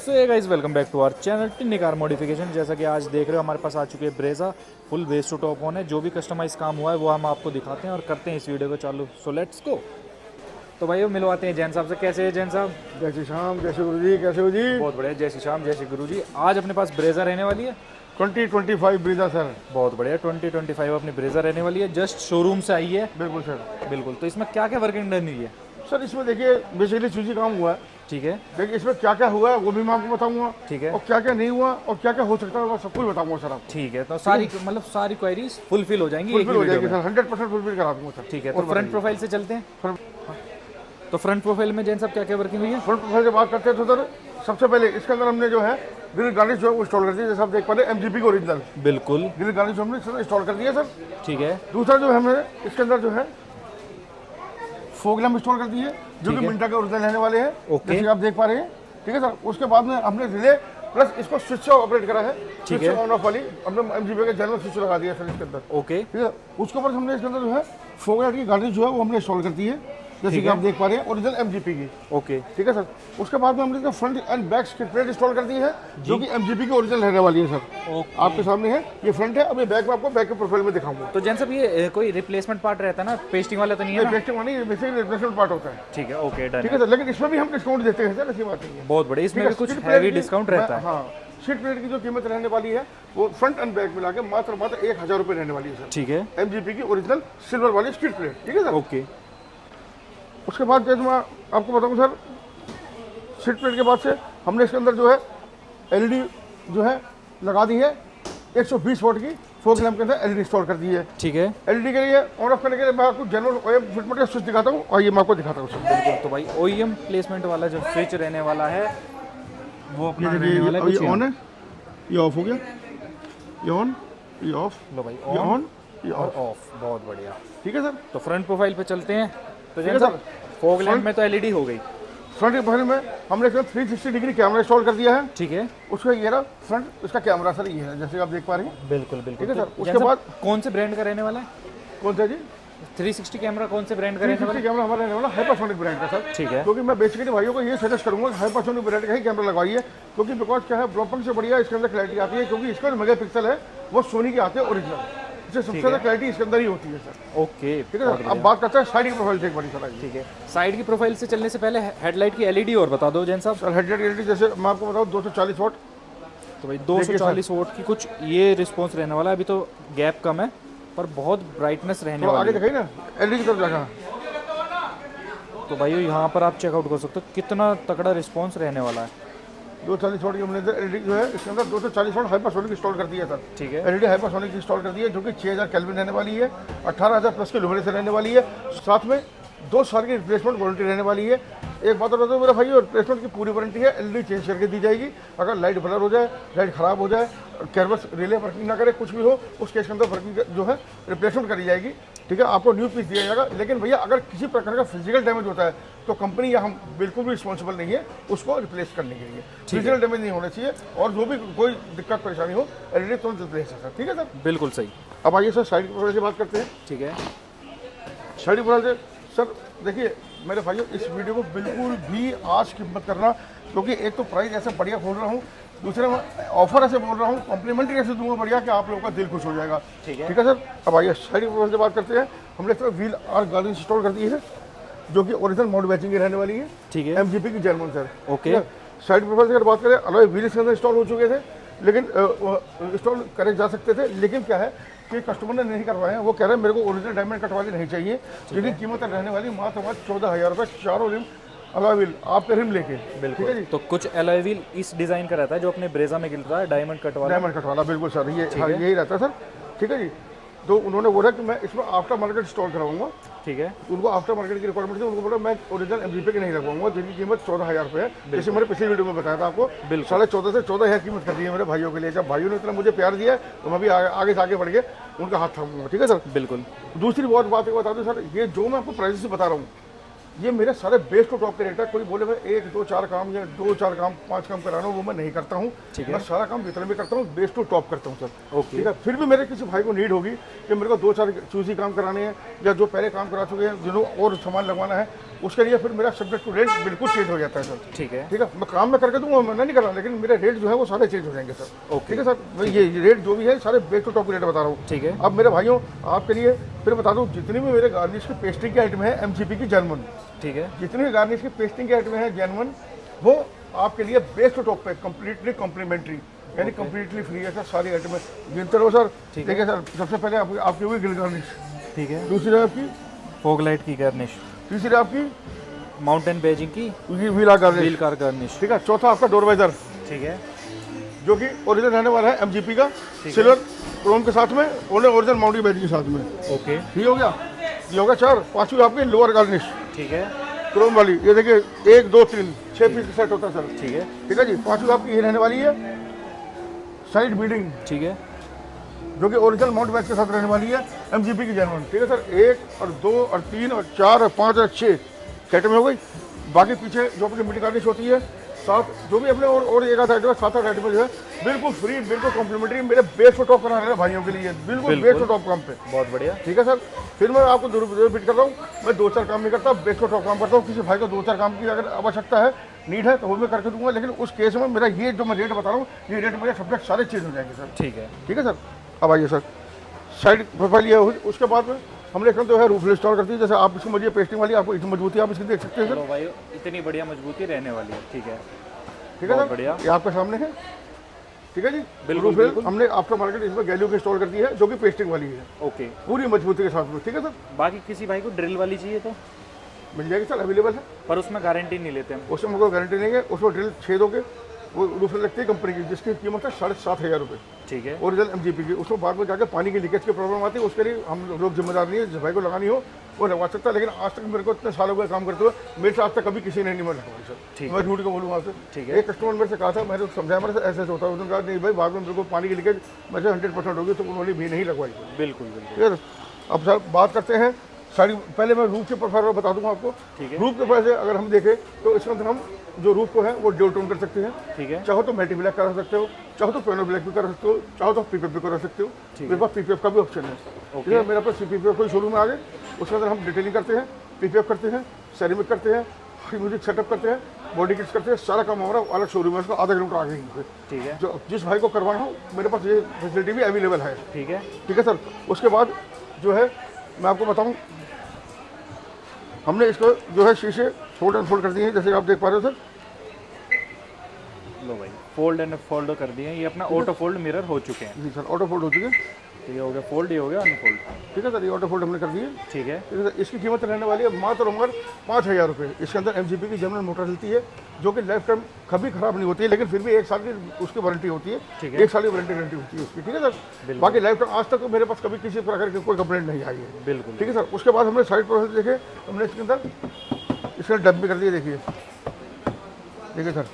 सो ये guys welcome back to our channel टिन्नी car modification. जैसा कि आज देख रहे हो हमारे पास आ चुकी है Brezza full base to top on है। जो भी कस्टमाइज काम हुआ है वो हम आपको दिखाते हैं और करते हैं इस वीडियो को चालू। So let's go. तो भाई मिलवाते हैं जैन साहब से। कैसे है जैन साहब? जय श्री श्याम, जय श्री गुरु जी, कैसे हो जी? बहुत बढ़िया, जय श्री श्याम, जय श्री गुरु जी। आज अपने पास ब्रेजा रहने वाली है 2025 ब्रीजा सर। बहुत बढ़िया, 2025 अपनी ब्रेजा रहने वाली है। जस्ट शोरूम से आई है। बिल्कुल सर, बिल्कुल। तो इसमें क्या क्या वर्किंग डन हुई है? सर इसमें देखिए बेसिकली चूजी काम हुआ है। ठीक है, देखिए इसमें क्या क्या हुआ है वो भी मैं आपको बताऊंगा। ठीक है, और क्या क्या नहीं हुआ और क्या क्या हो सकता है वो सब कुछ बताऊंगा सर आपको। ठीक है। तो सारी मतलब सारी क्वेरीज फुलफिल हो जाएंगी फुलफिल हो जाएगी सर, 100% फुलफिल करा दूंगा सर। ठीक है। तो फ्रंट प्रोफाइल से चलते हैं। तो फ्रंट प्रोफाइल में जैन साहब क्या क्या वर्किंग हुई है? फ्रंट प्रोफाइल से बात करते हैं तो सर सबसे पहले इसके अंदर हमने जो है ग्रिल गार्निश जो है वो इंस्टॉल कर दी है। जैसे आप देख पा रहे हैं MGP की ओरिजिनल बिल्कुल। ग्रिल गार्निश हमने इंस्टॉल कर दिया सर। ठीक है। दूसरा जो हमने इसके अंदर जो है फोग लैम्प इंस्टॉल कर दी है जो कि मिंटा के ओरिजिनल रहने वाले हैं। ओके। जैसे आप देख पा रहे हैं। ठीक है सर। उसके बाद में हमने रिले प्लस इसको स्विच से ऑपरेट करा है। ठीक है। ऑन ऑफ वाली हमने MGP का जनरल स्विच लगा दिया सर इसके अंदर। ओके। ठीक है। उसके ऊपर हमने इसके अंदर जो है फोग लाइट की गार्निश जो है वो हमने इंस्टॉल कर दी है जैसे कि आप देख पा रहे हैं ओरिजिनल MGP की। ओके। ठीक है सर। उसके बाद में हमने इसका front end back skid plate install कर दी है जो कि MGP की ओरिजिनल रहने वाली है सर। आपके सामने है, ये फ्रंट है। अब ये बैक में आपको बैक के प्रोफाइल में दिखाऊंगा। तो जैन साहब ये कोई रिप्लेसमेंट पार्ट रहता है ना, पेस्टिंग वाला तो नहीं है ना? पेस्टिंग वाली बेसिकली रिप्लेसमेंट पार्ट होता है। ठीक है, ओके डन। ठीक है सर। लेकिन इसमें भी हम डिस्काउंट देते हैं सर, ऐसी बात नहीं है। बहुत बढ़िया, इसमें भी कुछ स्किड हैवी प्लेट की- डिस्काउंट रहता है। हाँ, स्किड प्लेट की जो कीमत रहने वाली है वो फ्रंट एंड बैक मिला के मात्र 1000 रुपये रहने वाली है सर। ठीक है। MGP की ओरिजिनल सिल्वर वाली स्किड प्लेट। ठीक है सर। ओके। उसके बाद जैसे मैं आपको बताऊँ सर, स्किड प्लेट के बाद से हमने इसके अंदर जो है LED जो है लगा दी है 120 वोट की फोग लैम्प के अंदर LED इंस्टॉल कर दी है। ठीक है। LED के लिए ऑन ऑफ करने के लिए मैं आपको जनरल OEM फिटमेंट का स्विच दिखाता हूँ और ये मैं आपको दिखाता हूँ सर। बिल्कुल। तो भाई OEM प्लेसमेंट वाला जो स्विच रहने वाला है वो अपना ये रहने वाला है देखिए कुछ ये ऑन है, ये ऑफ हो गया, ये ऑन, ये ऑफ, लो भाई, ये ऑन ऑन, ये और ऑफ। ऑफ। बहुत बढ़िया। ठीक है सर। तो फ्रंट प्रोफाइल पे चलते हैं। तो ठीक जैन है साहब सर। फॉग लैम्प में तो LED हो गई। फ्रंट के बगल में हमने इसमें 360 डिग्री कैमरा इंस्टॉल कर दिया है। ठीक है। उसका ये रहा फ्रंट, इसका कैमरा सर ये है जैसे आप देख पा रहे हैं। बिल्कुल बिल्कुल। ठीक है तो सर। उसके जैन साहब, बाद कौन से ब्रांड का रहने वाला है कौन सा जी? 360 कैमरा? कौन से ब्रांड का रहने वाला 360 कैमरा हमारा रहने वाला हाइपरसोनिक ब्रांड का सर। है? ठीक है। क्योंकि मैं बेसिकली भाइयों को ये सजेस्ट करूंगा कि हाइपरसोनिक ब्रांड का ही कैमरा लगवाइए। क्योंकि बिकॉज क्या है, ब्लॉपिंग से बढ़िया इसके अंदर क्लैरिटी आती है। क्योंकि इसका जो मेगापिक्सल है वो सोनी के आते हैं ओरिजिनल, इससे सबसे ज़्यादा क्लैरिटी इसके अंदर ही होती है सर। ओके। ठीक है सर। अब बात करते हैं साइड की प्रोफाइल से एक बड़ी सर। ठीक है। साइड की प्रोफाइल से चलने से पहले हेडलाइट की LED और बता दो जैन साहब। सर हेडलाइट LED जैसे मैं आपको बताऊँ 240 वॉट। तो भाई 240 वोट की कुछ ये रिस्पॉन्स रहने वाला है। अभी तो गैप कम है पर बहुत ब्राइटनेस रहने तो आगे वाली है। दिखाई ना LED की तरफ जाकर। तो भाई यहाँ पर आप चेकआउट कर सकते हो कितना तगड़ा रिस्पॉन्स रहने वाला है। 240 वॉट की हमने LED जो है इसके अंदर 240 वॉट हाइपरसोनिक इंस्टॉल कर दिया सर। ठीक है। LED हाइपरसोनिक इंस्टॉल कर दी है जो कि 6000 केल्विन रहने वाली है, 18000 प्लस की लुमिनेंस रहने वाली है। साथ में 2 साल की रिप्लेसमेंट वारंटी रहने वाली है। एक बात और बताओ मेरा भाई, रिप्लेसमेंट की पूरी वारंटी है। LED चेंज करके दी जाएगी। अगर लाइट ब्लर हो जाए, लाइट खराब हो जाए, कैरबस रिले वर्किंग ना करे, कुछ भी हो, उस केस के अंदर वर्किंग जो है रिप्लेसमेंट करी जाएगी। ठीक है। आपको न्यू पीस दिया जाएगा। लेकिन भैया अगर किसी प्रकार का फिजिकल डैमेज होता है तो कंपनी या हम बिल्कुल भी रिस्पॉन्सिबल नहीं है उसको रिप्लेस करने के लिए। फिजिकल डैमेज नहीं होना चाहिए और जो भी कोई दिक्कत परेशानी हो LED तुरंत रिप्लेस है सर। ठीक है सर। बिल्कुल सही। अब आइए सर साइड प्रोफाइल से बात करते हैं। ठीक है। साइड प्रोफाइल से सर देखिए मेरे भाइयों, इस वीडियो को बिल्कुल भी आज की मत करना। क्योंकि एक तो प्राइस ऐसे बढ़िया खोल रहा हूँ, दूसरे में ऑफर ऐसे बोल रहा हूँ, कॉम्प्लीमेंट्री ऐसे दूंगा बढ़िया कि आप लोगों का दिल खुश हो जाएगा। ठीक है। ठीक है सर। अब आइए साइड प्रोफाइल से बात करते हैं। हमने इस तरह व्हील आर गार्निश इंस्टॉल कर दी है जो कि ओरिजिनल माउंट बैचिंग की रहने वाली है। ठीक है। MGP की German sir. Okay. Side profile से अगर बात करें, अलॉय व्हील इसके अंदर इंस्टॉल हो चुके थे लेकिन इंस्टॉल करे जा सकते थे। लेकिन क्या है कि कस्टमर ने नहीं करवाए हैं। वो कह रहे हैं मेरे को ओरिजिनल डायमंड कट वाली नहीं चाहिए, जिनकी कीमत रहने वाली मात्र 14,000 रुपये, चारों रिम अलॉय व्हील आपके रिम लेके। ठीक है जी। तो कुछ एलॉय व्हील इस डिजाइन का रहता है जो अपने ब्रेजा में गिरता है, डायमंड कट वाला। डायमंड कट वाला बिल्कुल सर, ये हाँ यही रहता है सर। ठीक है जी। तो उन्होंने बोला कि मैं इसमें आफ्टर मार्केट इंस्टॉल कराऊंगा। ठीक है। उनको आफ्टर मार्केट की रिक्वायरमेंट थी। उनको बोला मैं ओरिजिनल MGP की नहीं लगवाऊंगा जिनकी कीमत 14,000 रुपये है। जैसे मैंने पिछली वीडियो में बताया था आपको, 14.5 से 14,000 कीमत कर दी है मेरे भाइयों के लिए। जब भाइयों ने इतना मुझे प्यार दिया है तो मैं भी आगे से आगे बढ़ के उनका हाथ थामूंगा। ठीक है सर। बिल्कुल। दूसरी बात एक बता दूँ सर, ये जो मैं आपको प्राइस बता रहा हूँ ये मेरे सारे बेस टू टॉप के रेट है। कोई बोले मैं 1 2 4 काम या 2 4 काम 5 काम कराना वो मैं नहीं करता हूँ। मैं सारा काम जितना भी करता हूँ बेस टू टॉप करता हूँ सर। ओके। ठीक है, फिर भी मेरे किसी भाई को नीड होगी कि मेरे को 2 4 चूजी काम कराने हैं या जो पहले काम करा चुके हैं जिन्होंने और सामान लगवाना है, उसके लिए फिर मेरा सब्जेक्ट टू रेट बिल्कुल चेंज हो जाता है सर। ठीक है। ठीक है, मैं काम में करके दूंगा, मैं नहीं कर रहा, लेकिन मेरे रेट जो है वो सारे चेंज हो जाएंगे सर। ओके। ठीक है सर, मैं ये रेट जो भी है सारे बेस टू टॉप रेट बता रहा हूँ। ठीक है। अब मेरे भाइयों आपके लिए फिर बता दूँ, जितनी भी मेरे गार्निश की पेस्ट्री की आइटम है MGP की जर्मन, ठीक है। जितनी भी गार्निश की पेस्टिंग की आइटम है जर्मन, वो आपके लिए बेस्ट टू टॉप पे कंप्लीटली कॉम्प्लीमेंट्री यानी कंप्लीटली फ्री है सर। सारी आइटम है गिनते रहो सर। ठीक है सर, सबसे पहले आपकी हुई ग्रिल गार्निश, ठीक है। दूसरी है आपकी फॉग लाइट की गार्निश, तीसरी आपकी माउंटेन बेजिंग की wheel garnish, wheel car garnish, ठीक है। चौथा आपका डोर वाइजर, ठीक है, जो कि ओरिजिनल रहने वाला है MGP का सिल्वर क्रोम के साथ में, ओरिजिनल माउंटेन बेजिंग के साथ में। ओके। ये हो गया, ये हो गया 4। पांचवी आपकी लोअर गार्निश, ठीक है, क्रोम वाली, ये देखिए 1 2 3 6 पीस का सेट होता है सर। ठीक है। ठीक है जी। पांचवी आपकी ये रहने वाली है साइड बीडिंग, ठीक है, जो कि ओरिजिनल माउंट बैच के साथ रहने वाली है MGP की जर्मन। ठीक है सर, 1 और 2 और 3 और 4 और 5 और 6 सेट में हो गई। बाकी पीछे जो अपनी मिट्टी गार्निश होती है, साथ जो भी अपने और एक आधा आइटम है, 7 8 आइटम जो है बिल्कुल फ्री, बिल्कुल कॉम्प्लीमेंट्री, मेरे बेस को टॉप कराने वाले भाइयों के लिए बिल्कुल बेस को टॉप काम पे। बहुत बढ़िया। ठीक है सर, फिर मैं आपको रिपीट कर रहा हूँ, मैं 2 4 काम नहीं करता, बेस को टॉप काम करता हूँ। किसी भाई को 2 4 काम की अगर आवश्यकता है, नीड है, तो वो मैं करके दूंगा, लेकिन उस केस में मेरा ये जो मैं रेट बता रहा हूँ, ये रेट मेरे सब्जेक्ट सारे चेंज हो जाएंगे सर। ठीक है। ठीक है सर। अब आइए सर, साइड प्रोफाइल ये हुई, उसके बाद में हमने एक जो है रूफ इंस्टॉल कर दी। जैसे आप इसकी मर्जी पेस्टिंग वाली, आपको इतनी मजबूती आप इसकी देख सकते हैं सर। चलो भाई, इतनी बढ़िया मजबूती रहने वाली है। ठीक है, ठीक है बहुत सर, बढ़िया। ये आपके सामने है। ठीक है जी, बिल्कुल, रूफ बिल्कुल। हमने आफ्टर मार्केट इसमें गैल्यू की इंस्टॉल कर दी है, जो कि पेस्टिंग वाली है ओके। पूरी मजबूती के साथ में। ठीक है सर, बाकी किसी भाई को ड्रिल वाली चाहिए तो मिल जाएगी सर, अवेलेबल है। पर उसमें गारंटी नहीं लेते हम। उसमें कोई गारंटी नहीं है, उसमें ड्रिल छेदों के वो रूफ लगती है कंपनी की, जिसकी कीमत है 7,500 रुपये ठीक है। ओरिजिनल MGP की। उसमें बाद में जाकर पानी की लीकेज की प्रॉब्लम आती है, उसके लिए हम लोग जिम्मेदार नहीं है। जिस भाई को लगानी हो वो लगवा सकता है, लेकिन आज तक मेरे को इतने सालों का काम करते हुए मेरे से आज तक कभी किसी ने नहीं लगवाई सर। ठीक मैं झूठ को बोलूँगा आपसे। ठीक है। एक कस्टमर मेरे से कहा था, मैंने समझाया, मेरे से ऐसे होता है, उन्होंने कहा नहीं भाई, बाद में मेरे को पानी की लीकेज मेरे से 100% होगी, तो उन्होंने भी नहीं लगवाई। बिल्कुल बिल्कुल। ठीक है, अब सर बात करते हैं सारी। पहले मैं रूफ के प्रोफाइल बता दूंगा आपको। ठीक है। रूफ के प्रोफाइल से अगर हम देखें तो इसके अंदर हम जो रूफ को है वो ड्यूल टोन कर सकते हैं। ठीक है। चाहो तो मल्टी ब्लैक करा सकते हो, चाहो तो पेनो ब्लैक भी करा सकते हो, चाहो तो PPF भी करा सकते हो। मेरे पास PPF का भी ऑप्शन है। ठीक है, मेरे पास PPF कोई शोरूम में आ गए, उसके अंदर हम डिटेलिंग करते हैं, PPF करते हैं, सेरेमिक करते हैं, म्यूजिक सेटअप करते हैं, बॉडी किट्स करते हैं। सारा काम हमारा अलग शोरूम है, उसका आधा किलोमीटर आगे ही है। ठीक है। जो जिस भाई को करवाना हो, मेरे पास ये फैसिलिटी भी अवेलेबल है। ठीक है। ठीक है सर। उसके बाद जो है मैं आपको बताऊं, हमने इसको जो है शीशे फोल्ड एंड फोल्ड कर दिए हैं, जैसे आप देख पा रहे हो सर। लो भाई, फोल्ड एंड फोल्ड कर दिए हैं। ये अपना ऑटो फोल्ड मिरर हो चुके हैं। जी सर, ऑटो फोल्ड हो चुके हैं। तो ये हो गया फोल्ड, ये हो गया अनफोल्ड। ठीक है सर, ये ऑटो फोल्ड हमने कर दिए। ठीक है। ठीक है सर, इसकी कीमत रहने वाली है मात्र और मात्र 5,000 रुपये। इसके अंदर MGP की जर्मन मोटर चलती है, जो कि लाइफ टाइम कभी खराब नहीं होती है, लेकिन फिर भी 1 साल की उसकी वारंटी होती है। ठीक है। 1 साल की वारंटी होती है उसकी। ठीक है सर, बाकी लाइफ टाइम आज तक तो मेरे पास कभी किसी प्रकार की कोई कंप्लेंट नहीं आई है। बिल्कुल। ठीक है सर। उसके बाद हमने साइड प्रोसेस देखे, हमने इसके अंदर इसका डब भी कर दिया। देखिए देखिए सर,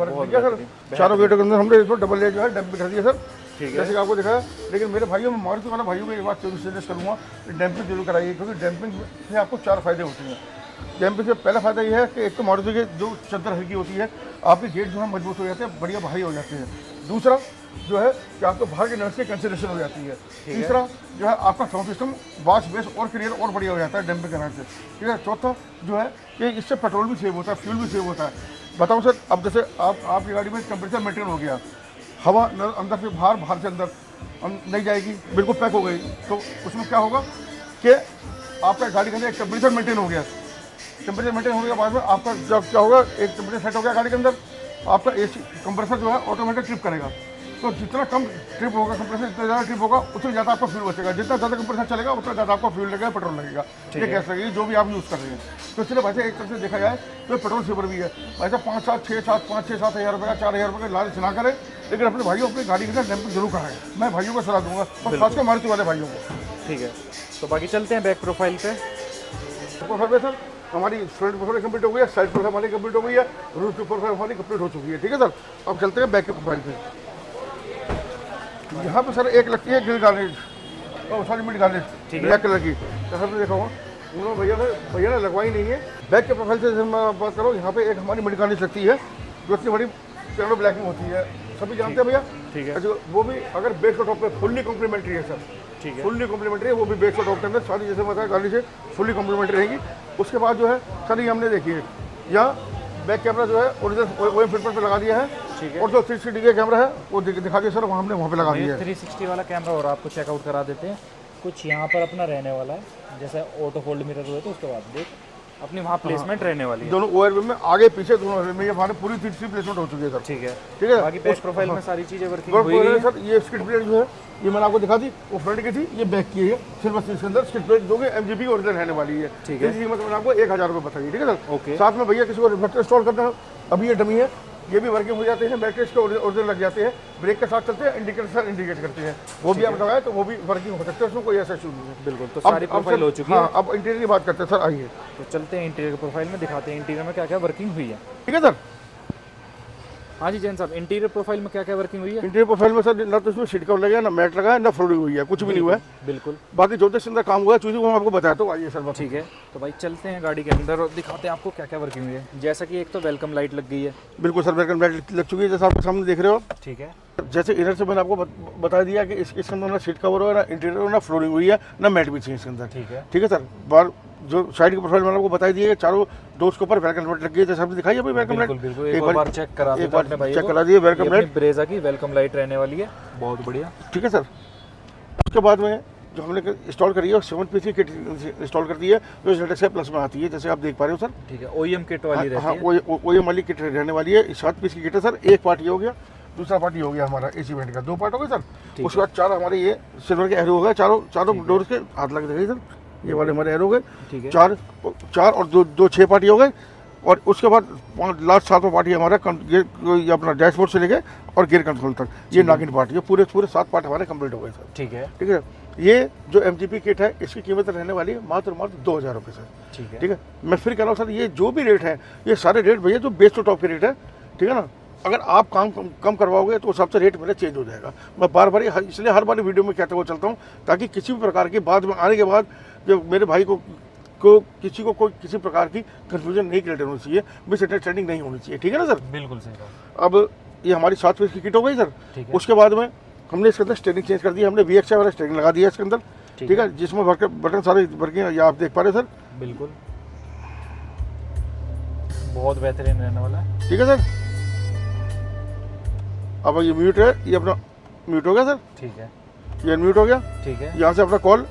ठीक है सर। चारों गेटों के अंदर हमने इसको डबल लेयर जो है डब भी कर दिया सर। ठीक है। जैसे कि आपको दिखाया। लेकिन मेरे भाइयों, मैं मारुति वाला भाइयों को एक बात जरूर सजेस्ट करूँगा कि डैम्पिंग जरूर कराइए, क्योंकि डैम्पिंग से आपको 4 फायदे होते हैं। डैम्पिंग से पहला फायदा ये है कि एक तो मारुति की जो चद्दर हल्की होती है, आपके गेट जो है मजबूत हो जाते हैं, बढ़िया भारी हो जाते हैं। दूसरा जो है कि आपको बाहर के नर्स की कैंसिलेशन हो जाती है। तीसरा जो है आपका साउंड सिस्टम बास बेस और क्लियर और बढ़िया हो जाता है डैम्पिंग करने से। ठीक है। चौथा जो है कि इससे पेट्रोल भी सेव होता है, फ्यूल भी सेव होता है। बताऊँ सर, अब जैसे आपकी गाड़ी में टेम्परेचर मेंटेन हो गया, हवा अंदर से बाहर, बाहर से अंदर नहीं जाएगी, बिल्कुल पैक हो गई, तो उसमें क्या होगा कि आपका गाड़ी के अंदर एक टेम्परेचर मेंटेन हो गया। टेम्परेचर मेंटेन होने के बाद में आपका जब क्या होगा, एक टेम्परेचर सेट हो गया गाड़ी के अंदर, आपका AC कंप्रेसर जो है ऑटोमेटिक ट्रिप करेगा। तो जितना कम ट्रिप होगा कंप्रेसर, जितना ज़्यादा ट्रिप होगा उतना ज़्यादा आपका फ्यूल बचेगा। जितना ज़्यादा कंप्रेसर चलेगा उतना ज़्यादा आपका फ्यूल लगेगा, पेट्रोल लगेगा, ये गैस लगेगी, जो भी आप यूज़ कर रहे हैं। तो इसलिए वैसे एक तरफ से देखा जाए तो पेट्रोल सेवर भी है। वैसे 5 7 6 7 5 6 7 हज़ार रुपये का 4 हज़ार रुपये का लालच ना करें, लेकिन अपने भाइयों अपनी गाड़ी के साथ डैम्पिंग जरूर कराएं। मैं भाइयों को सलाह दूंगा, और खासकर मारुति वाले भाइयों को। ठीक है। तो बाकी चलते हैं बैक प्रोफाइल पे। प्रोफाइल पे सर हमारी फ्रंट प्रोफाइल कंप्लीट हो गई है, साइड प्रोफाइल हमारी कंप्लीट हो गई है, रूफ की प्रोफाइल हमारी कंप्लीट हो चुकी है। ठीक है सर, अब चलते हैं बैक के प्रोफाइल पे। यहाँ पे सर एक लगती है grill garnish, sorry mid garnish ठीक है। ब्लैक कलर की, जैसा आपने देखा होगा उन्होंने भैया ने लगवाई नहीं है। बैक के प्रोफाइल से मैं बात करूँ, यहाँ पे एक हमारी मिड गार्निश लगती है जो इतनी बड़ी पियानो ब्लैक में होती है, सभी जानते हैं भैया। ठीक है। अच्छा, वो भी अगर बेस और टॉप पे फुल्ली कॉम्प्लीमेंट्री है सर, ठीक है। फुल्ली कॉम्प्लीमेंट्री है, वो भी बेस और टॉप के अंदर सारी जैसे बताया गाड़ी से फुल्ली कॉम्प्लीमेंट्री रहेगी। उसके बाद जो है सर ये हमने देखी है यहाँ बैक कैमरा जो है ओरिजिनल ओएम फिटमेंट पे लगा दिया है, ठीक है। और जो 360 का कैमरा है वो दिखा दिया सर, वो हमने वहाँ पे लगा दिया है। 360 वाला कैमरा और आपको चेकआउट करा देते हैं। कुछ यहाँ पर अपना रहने वाला है, जैसे ऑटो फोल्ड मिरर हुए तो उसके बाद देख अपनी वहाँ प्लेसमेंट रहने वाली है। दोनों ओआरबी में आगे पीछे दोनों ORB में ये हमारे पूरी 360 प्लेसमेंट हो चुकी है सर। ठीक है। ठीक है। बाकी बैक प्रोफाइल में सारी चीज़ें वर्किंग और हुई है। सर ये स्किड प्लेट जो है ये मैंने आपको दिखा दी, वो फ्रंट की थी, ये बैक की है सिल्वर सीरीज के अंदर स्किड प्लेट जो कि MGP की ओरिजिनल रहने वाली है। ठीक है। इसकी कीमत मैंने आपको 1000 रुपये बताई। ठीक है सर। ओके। साथ में भैया किसी को रिफ्लेक्टर इंस्टॉल करना है, अभी ये डमी है, ये भी वर्किंग हो जाते हैं, बैटरी के ओरिजिनल लग जाते हैं, ब्रेक के साथ चलते हैं, इंडिकेटर सर इंडिकेट करते हैं, वो भी आप लगाए तो वो भी वर्किंग हो सकते हैं, उसमें कोई ऐसा इशू नहीं है। बिल्कुल। तो सारी प्रोफाइल हो चुकी है। हाँ, अब इंटीरियर की बात करते हैं सर, आइए। तो चलते हैं इंटीरियर प्रोफाइल में, दिखाते हैं इंटीरियर में क्या क्या वर्किंग हुई है। ठीक है सर। हाँ जी जैन साहब, इंटीरियर प्रोफाइल में क्या क्या वर्किंग हुई है। इंटीरियर प्रोफाइल में सर ना तो इसमें सीट कवर लगा, ना मैट लगा है, ना फ्लोरिंग हुई है, कुछ भी नहीं हुआ है। बिल्कुल। बाकी जो इसके अंदर काम हुआ है चूजी वो मैं आपको बताया तो आइए सर। ठीक है। तो भाई चलते हैं गाड़ी के अंदर और दिखाते हैं आपको क्या क्या वर्किंग हुई है। जैसा कि एक तो वेलकम लाइट लग गई है। बिल्कुल सर, वेलकम लाइट लग चुकी है जैसा आपके सामने देख रहे हो। ठीक है। जैसे इधर से मैंने आपको बता दिया कि इसके अंदर ना सीट कवर हो, ना इंटीरियर हो, ना फ्लोरिंग हुई है, ना मैट भी चाहिए इसके अंदर। ठीक है। ठीक है सर। बार जो साइड की प्रोफाइल मैंने आपको बता दिया है, चारों डोर्स के ऊपर वेलकम लाइट लग गई है, जैसे आपने दिखाई है अभी वेलकम लाइट। बिल्कुल। एक बार चेक करा एक बार चेक करा दिए वेलकम लाइट, ब्रेजा की वेलकम लाइट रहने वाली है, बहुत बढ़िया। ठीक है सर। उसके बाद में जो हमने इंस्टॉल करी है 7 पीस की किट इंस्टॉल कर दी है, जो ZSA प्लस में आती है, जैसे आप देख पा रहे हो सर। ठीक है। OEM किट वाली रहती हाँ, है। OEM वाली किट रहने वाली है। 7 पीस की किट है सर। एक पार्ट ये हो गया, दूसरा पार्ट ये हो गया हमारा AC वेंट का, 2 पार्ट हो गए सर। उसके बाद 4 हमारे ये सिल्वर के एरो हो गए, चारों डोर्स के हाथ लग गए सर, ये वाले हमारे एरो हो गए। ठीक है। 4 और 2 6 पार्टी हो गए। और उसके बाद लास्ट 7वां पार्टी हमारा ये अपना डैशबोर्ड से लेके और गियर कंट्रोल तक, ये नागिन पार्ट, ये पूरे 7 पार्ट हमारे कंप्लीट हो गए सर। ठीक है। ठीक है। ये जो MGP किट है इसकी कीमत रहने वाली है मात्र 2000 रुपये सर। ठीक है। ठीक है। मैं फिर कह रहा हूँ सर, ये जो भी रेट है ये सारे रेट भैया जो बेस टू टॉप के रेट है। ठीक है ना। अगर आप काम कम करवाओगे तो उस हिसाब से रेट मेरा चेंज हो जाएगा। मैं बार बार इसलिए हर बार वीडियो में कहते हुए चलता हूँ, ताकि किसी भी प्रकार की बाद में आने के बाद जब मेरे भाई को किसी को कोई किसी प्रकार की कंफ्यूजन नहीं क्रिएट होनी चाहिए, मिसअंडरस्टैंडिंग नहीं होनी चाहिए। ठीक है ना सर। बिल्कुल सही कहा। अब ये हमारी 7 पीस की किट हो गई सर। उसके बाद में हमने इसके अंदर स्टेयरिंग चेंज कर दी, हमने VXI वाला स्टेयरिंग लगा दिया इसके अंदर। ठीक है। जिसमें बटन सारे वर्किंग है, ये आप देख पा रहे हैं सर। बिल्कुल, बहुत बेहतरीन रहने वाला है। ठीक है सर। अब ये म्यूट है, ये अपना म्यूट हो गया सर। ठीक है। ये अनम्यूट हो गया। ठीक है। यहाँ से अपना कॉल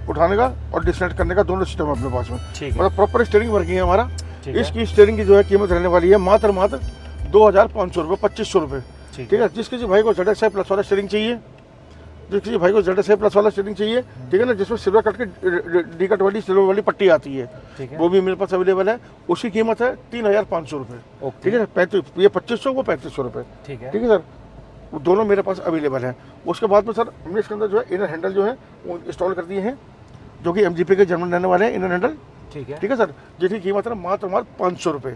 उठाने का और डिस्कनेक्ट करने का दोनों सिस्टम है अपने पास में। ठीक है। मतलब प्रॉपर स्टेयरिंग वर्किंग है हमारा। ठीक है। इसकी स्टेयरिंग की जो है कीमत रहने वाली है मात्र 2500 रुपये, 2500 रुपये। ठीक है। जिस किसी भाई को ZSA प्लस वाला स्टेयरिंग चाहिए, जिस किसी भाई को ZSA प्लस वाला स्टेयरिंग चाहिए, ठीक है ना, जिसमें सिल्वर कट की डी कट वाली सिल्वर वाली पट्टी आती है, वो भी मेरे पास अवेलेबल है। उसकी कीमत है 3500 रुपये। ठीक है। 35, ये 2500, वो 3500 रुपये। ठीक है। ठीक है सर। वो दोनों मेरे पास अवेलेबल है। उसके बाद में सर हमने इसके अंदर जो है इनर हैंडल जो है वो इंस्टॉल कर दिए हैं, जो कि MGP के जर्मन रहने वाले हैं इनर हैंडल। ठीक है। ठीक है सर। जिसकी कीमत है मात्र 500 रुपये,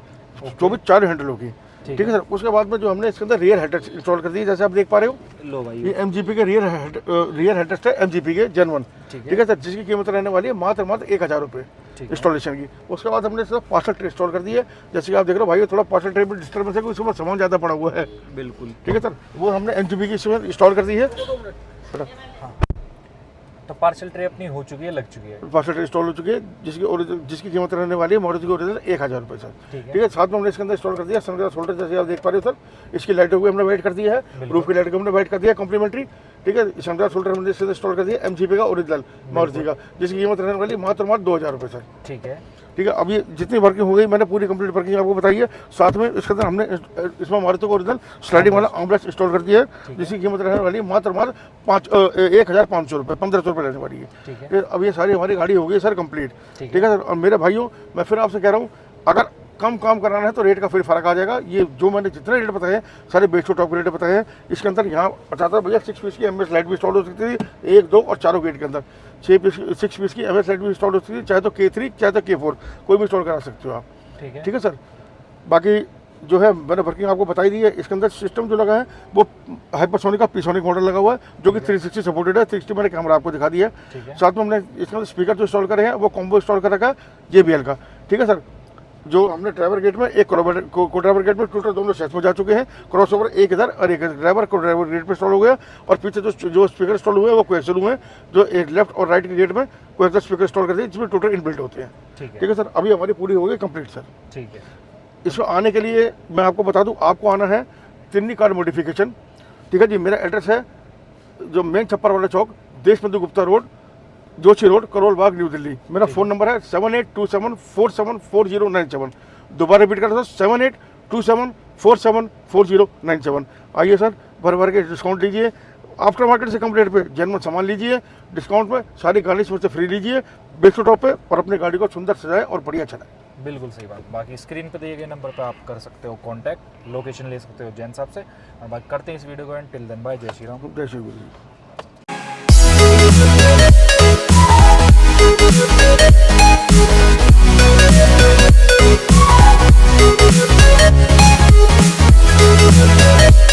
जो भी 4 हैंडल होगी। ठीक है सर। उसके बाद में जो हमने इसके अंदर रियर हेडरेस्ट इंस्टॉल कर दिए, जैसे आप देख पा रहे हो, लो भाई, ये MGP के रियर हेडरेस्ट है, MGP के जर्मन। ठीक है सर। जिसकी कीमत रहने वाली है मात्र 1000 रुपये इंस्टॉलेशन की। उसके बाद हमने इसका पार्सल ट्रे इंस्टॉल कर दिया है, जैसे कि आप देख रहे हो भाई, थोड़ा पार्सल ट्रे में डिस्टर्बेंस है, उसमें सामान ज़्यादा पड़ा हुआ है। बिल्कुल। ठीक है सर। वो हमने MGP की इसमें इंस्टॉल कर दी है। तो पार्सल ट्रे अपनी हो चुकी है, लग चुकी है। पार्सल ट्रे इंस्टॉल हो चुकी है, जिसकी कीमत रहने वाली है मारुति की ओरिजिनल 1000 रुपये सर। ठीक है। साथ में हमने इसके अंदर इंस्टॉल कर दिया सनग्लास होल्डर, जैसे आप देख पा रहे हो सर। इसकी लाइटों को हमने वेट कर दिया है, रूफ की लाइट को हमने वेट कर दिया कॉम्प्लीमेंट्री। ठीक है। सनग्लास होल्डर हमने इसके इंस्टॉल कर दिया MGP का ओरिजिनल मारुति का, जिसकी कीमत रहने वाली मात्र 2000 रुपये सर। ठीक है। ठीक है। अब ये जितनी वर्किंग हो गई मैंने पूरी कंप्लीट वर्किंग आपको बताई है। साथ में इसके अंदर हमने इसमें मारुति को ओरिजिनल स्लाइडिंग वाला आर्मरेस्ट इंस्टॉल कर दिया है, जिसकी कीमत रहने वाली है मात्र 1500 रुपये, 1500 रुपये रहने वाली है। ठीक है। अब ये सारी हमारी गाड़ी हो गई सर कंप्लीट। ठीक है सर। और मेरे भाइयों, मैं फिर आपसे कह रहा हूँ, अगर कम काम कराना है तो रेट का फिर फर्क आ जाएगा। ये जो मैंने जितने रेट बताए हैं सारे बेस टू टॉप के रेट बताए हैं। इसके अंदर यहाँ बताता भैया 6 पीस की MS लाइट भी इंस्टॉल हो सकती थी, 1, 2 और 4 गेट के अंदर 6 पीस की MS लाइट भी इंस्टॉल हो सकती थी, चाहे तो K3 चाहे तो K4 कोई भी इंस्टॉल करा सकते हो आप। ठीक है। ठीक है सर। बाकी जो है मैंने वर्किंग आपको बताई दी है। इसके अंदर सिस्टम जो लगा है वो हाइपरसोनिक का पीसोनिक मॉडल लगा हुआ है, जो कि 360 सपोर्टेड है। 360 मैंने कैमरा आपको दिखा दिया है। साथ में हमने इसके अंदर स्पीकर जो इंस्टॉल करे हैं वो कॉम्बो इंस्टॉल कर रखा है JBL का, ठीक है सर। जो हमने ड्राइवर गेट में एक को ड्राइवर गेट में टोटल दोनों सेट्स में जा चुके हैं। क्रॉस ओवर एक इधर और एक ड्राइवर को ड्राइवर गेट पे इंस्टॉल हो गया, और पीछे जो स्पीकर इंस्टॉल हुए हैं वो कोएक्सियल हुए हैं, जो एक लेफ्ट और राइट के गेट में कोएक्सियल स्पीकर इंस्टॉल कर दिए, जिसमें टोटल इनबिल्ट होते हैं। ठीक है सर, अभी हमारी पूरी हो गई कंप्लीट सर। ठीक है, इसमें आने के लिए मैं आपको बता दूं, आपको आना है तिन्नी कार मॉडिफिकेशन, ठीक है जी। मेरा एड्रेस है जो मेन छप्पर वाला चौक, Deshbandhu Gupta road, Joshi road, Karol Bagh, new Delhi. मेरा फ़ोन नंबर है 7827474097। दोबारा रिपीट कर रहा हूँ 7827474097। आइए सर, भर के डिस्काउंट लीजिए, आफ्टर मार्केट से कम रेट पे जेन्युइन सामान लीजिए, डिस्काउंट में सारी गाड़ी इसमें से फ्री लीजिए बेस्ट टॉप पे, और अपनी गाड़ी को सुंदर सजाए और बढ़िया चलाए। बिल्कुल सही बात। बाकी स्क्रीन पे दिए गए नंबर पे आप कर सकते हो कांटेक्ट, लोकेशन ले सकते हो जैन साहब से। और बात करते हैं इस वीडियो को एंड टिल देन बाय, जय श्री राम। जय श्री गुरु। We'll be right back.